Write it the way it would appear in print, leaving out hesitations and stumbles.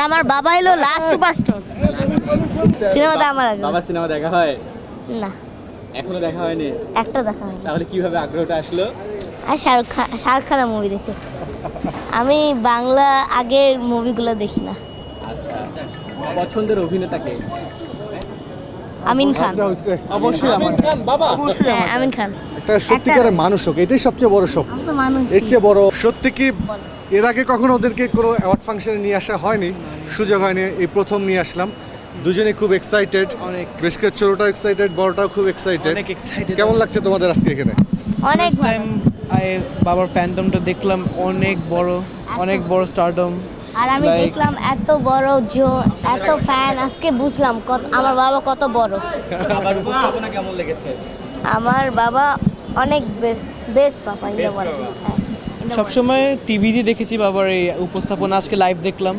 আমার বাবা হলো লাস্ট সুপারস্টার। সিনেমাতে আমার আগে বাবা সিনেমা দেখা হয়? না, এখনো দেখা হয়নি? একটা দেখা হয়নি। তাহলে কিভাবে আগ্রহটা আসলো? আর শাহরুখ খানের মুভি দেখে। আমি বাংলা আগের মুভিগুলো দেখি না। আচ্ছা, পছন্দের অভিনেতাকে? আমিন খান। অবশ্যই আমিন খান। বাবা অবশ্যই হ্যাঁ, আমিন খান। একটা সত্যিকারের মানুষ হোক, এটাই সবচেয়ে বড় স্বপ্ন। আমি তো মানুষ। এর চেয়ে বড় সত্যি কি এর আগে কখনো ওদেরকে কোনো অ্যাওয়ার্ড ফাংশনে নিয়ে আসা হয়নি, সুযোগ হয়নি, এই প্রথম নিয়ে আসলাম। দুজনেই খুব এক্সাইটেড, অনেক। বেশ করে ছোটটাও এক্সাইটেড, বড়টাও খুব এক্সাইটেড। অনেক এক্সাইটেড। কেমন লাগছে তোমাদের আজকে এখানে? অনেক ফার্স্ট টাইম বাবার ফ্যান্টমটা দেখলাম, অনেক বড় স্টারডম। আর আমি Like- দেখলাম এত বড় এত ফ্যান, আজকে বুঝলাম আমার বাবা কত বড়। বাবার উপস্থাপনা কেমন লেগেছে? আমার বাবা অনেক বেস্ট বাবা ইন দ্য ওয়ার্ল্ড। সবসময় টিভিতে দেখেছি বাবার এই উপস্থাপনা, আজকে লাইভ দেখলাম।